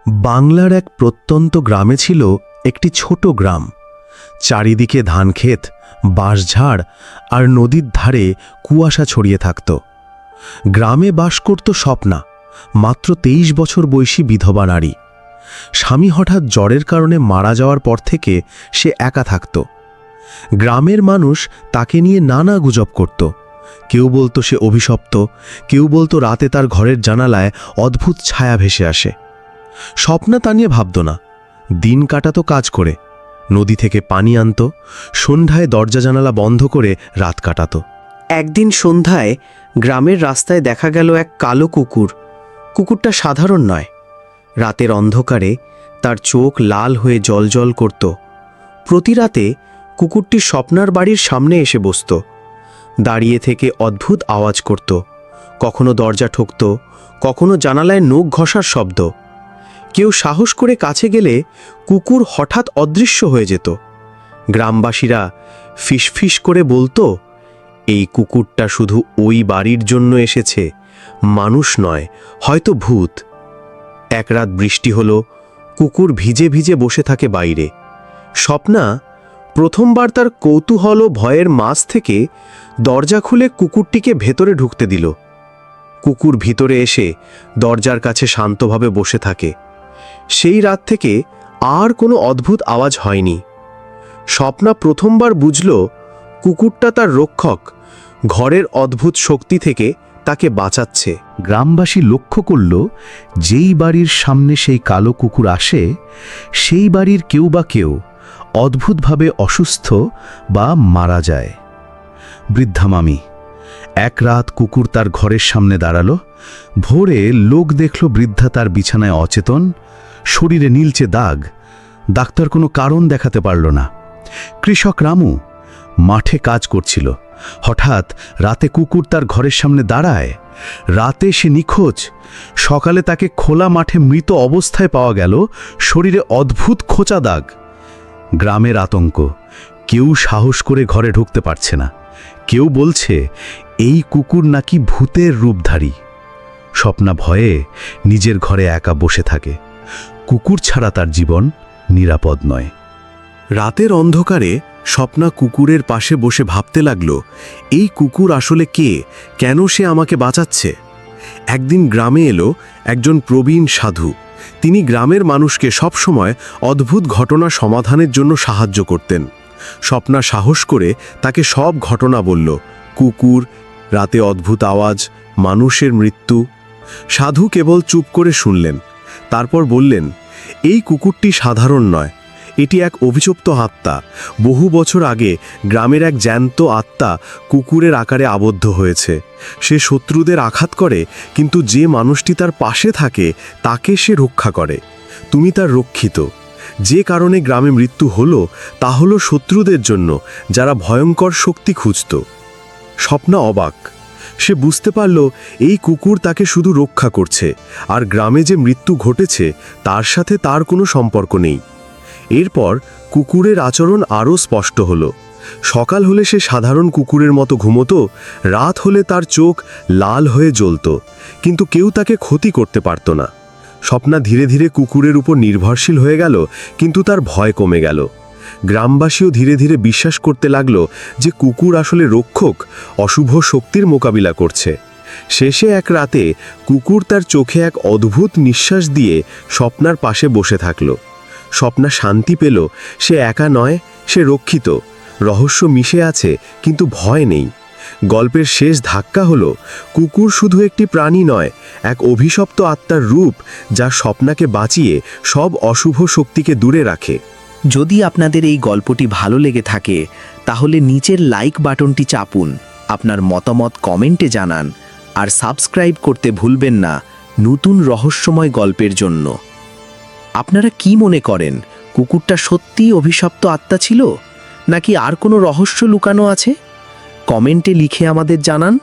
বাংলার এক প্রত্যন্ত গ্রামে ছিল একটি ছোট গ্রাম। চারিদিকে ধানক্ষেত, বাঁশঝাড় আর নদীর ধারে কুয়াশা ছড়িয়ে থাকত। গ্রামে বাস করত স্বপ্না, মাত্র 23 বছর বয়সী বিধবা নারী। স্বামী হঠাৎ জ্বরের কারণে মারা যাওয়ার পর থেকে সে একা থাকত। গ্রামের মানুষ তাকে নিয়ে নানা গুজব করত। কেউ বলতো সে অভিশপ্ত, কেউ বলতো রাতে তার ঘরের জানালায় অদ্ভুত ছায়া ভেসে আসে। স্বপ্না তা নিয়ে ভাবত না। দিন কাটাতো কাজ করে, নদী থেকে পানি আনত, সন্ধ্যায় দরজা জানালা বন্ধ করে রাত কাটাতো। একদিন সন্ধ্যায় গ্রামের রাস্তায় দেখা গেল এক কালো কুকুর। কুকুরটা সাধারণ নয়। রাতের অন্ধকারে তার চোখ লাল হয়ে জ্বলজ্বল করত। প্রতি রাতে কুকুরটি স্বপ্নার বাড়ির সামনে এসে বসত। দাঁড়িয়ে থেকে অদ্ভুত আওয়াজ করত। কখনো দরজা ঠকত, কখনো জানালায় নখ ঘষার শব্দ। কেউ সাহস করে কাছে গেলে কুকুর হঠাৎ অদৃশ্য হয়ে যেত। গ্রামবাসীরা ফিসফিস করে বলতো, এই কুকুরটা শুধু ওই বাড়ির জন্য এসেছে, মানুষ নয়, হয়তো ভূত। এক রাত বৃষ্টি হলো, কুকুর ভিজে ভিজে বসে থাকে বাইরে। স্বপ্না প্রথমবার তার কৌতূহল ও ভয়ের মাঝ থেকে দরজা খুলে কুকুরটিকে ভেতরে ঢুকতে দিল। কুকুর ভিতরে এসে দরজার কাছে শান্তভাবে বসে থাকে। সেই রাত থেকে আর কোনো অদ্ভুত আওয়াজ হয়নি। স্বপ্না প্রথমবার বুঝল কুকুরটা তার রক্ষক, ঘরের অদ্ভুত শক্তি থেকে তাকে বাঁচাচ্ছে। গ্রামবাসী লক্ষ্য করল, যেই বাড়ির সামনে সেই কালো কুকুর আসে, সেই বাড়ির কেউ বা কেউ অদ্ভুতভাবে অসুস্থ বা মারা যায়। বৃদ্ধা মামি। এক রাত কুকুর তার ঘরের সামনে দাঁড়ালো। ভোরে লোক দেখল বৃদ্ধা তার বিছানায় অচেতন, শরীরে নীলচে দাগ। ডাক্তার কোনো কারণ দেখাতে পারল না। কৃষক রামু মাঠে কাজ করছিল। হঠাৎ রাতে কুকুর তার ঘরের সামনে দাঁড়ায়। রাতে সে নিখোঁজ। সকালে তাকে খোলা মাঠে মৃত অবস্থায় পাওয়া গেল, শরীরে অদ্ভুত খোঁচা দাগ। গ্রামের আতঙ্ক, কেউ সাহস করে ঘরে ঢুকতে পারছে না। কেউ বলছে এই কুকুর নাকি ভূতের রূপধারী। স্বপ্না ভয়ে নিজের ঘরে একা বসে থাকে। কুকুর ছাড়া তার জীবন নিরাপদ নয়। রাতের অন্ধকারে স্বপ্না কুকুরের পাশে বসে ভাবতে লাগল, এই কুকুর আসলে কে, কেন সে আমাকে বাঁচাচ্ছে। একদিন গ্রামে এলো একজন প্রবীণ সাধু। তিনি গ্রামের মানুষকে সবসময় অদ্ভুত ঘটনা সমাধানের জন্য সাহায্য করতেন। স্বপ্না সাহস করে তাকে সব ঘটনা বলল, কুকুর, রাতে অদ্ভুত আওয়াজ, মানুষের মৃত্যু। সাধু কেবল চুপ করে শুনলেন। তারপর বললেন, এই কুকুরটি সাধারণ নয়, এটি এক অভিশপ্ত আত্মা। বহু বছর আগে গ্রামের এক জ্যান্ত আত্মা কুকুরের আকারে আবদ্ধ হয়েছে। সে শত্রুদের আঘাত করে, কিন্তু যে মানুষটি তার পাশে থাকে তাকে সে রক্ষা করে। তুমি তার রক্ষিত। যে কারণে গ্রামে মৃত্যু হলো তা হলো শত্রুদের জন্য, যারা ভয়ঙ্কর শক্তি খুঁজত। স্বপ্না অবাক। সে বুঝতে পারল এই কুকুর তাকে শুধু রক্ষা করছে, আর গ্রামে যে মৃত্যু ঘটেছে তার সাথে তার কোনো সম্পর্ক নেই। এরপর কুকুরের আচরণ আরও স্পষ্ট হলো। সকাল হলে সে সাধারণ কুকুরের মতো ঘুমোতো, রাত হলে তার চোখ লাল হয়ে জ্বলত, কিন্তু কেউ তাকে ক্ষতি করতে পারত না। স্বপ্না ধীরে ধীরে কুকুরের উপর নির্ভরশীল হয়ে গেল, কিন্তু তার ভয় কমে গেল। গ্রামবাসীও ধীরে ধীরে বিশ্বাস করতে লাগল যে কুকুর আসলে রক্ষক, অশুভ শক্তির মোকাবিলা করছে। শেষে এক রাতে কুকুর তার চোখে এক অদ্ভুত নিঃশ্বাস দিয়ে স্বপ্নার পাশে বসে থাকল। স্বপ্না শান্তি পেল। সে একা নয়, সে রক্ষিত। রহস্য মিশে আছে, কিন্তু ভয় নেই। গল্পের শেষ ধাক্কা হলো, কুকুর শুধু একটি প্রাণী নয়, এক অভিশপ্ত আত্মার রূপ, যা স্বপ্নাকে বাঁচিয়ে সব অশুভ শক্তিকে দূরে রাখে। যদি আপনাদের এই গল্পটি ভালো লেগে থাকে তাহলে নিচের লাইক বাটনটি চাপুন, আপনার মতামত কমেন্টে জানান, আর সাবস্ক্রাইব করতে ভুলবেন না নতুন রহস্যময় গল্পের জন্য। আপনারা কি মনে করেন, কুকুরটা সত্যিই অভিশপ্ত আত্মা ছিল, নাকি আর কোনো রহস্য লুকানো আছে? কমেন্টে লিখে আমাদের জানান।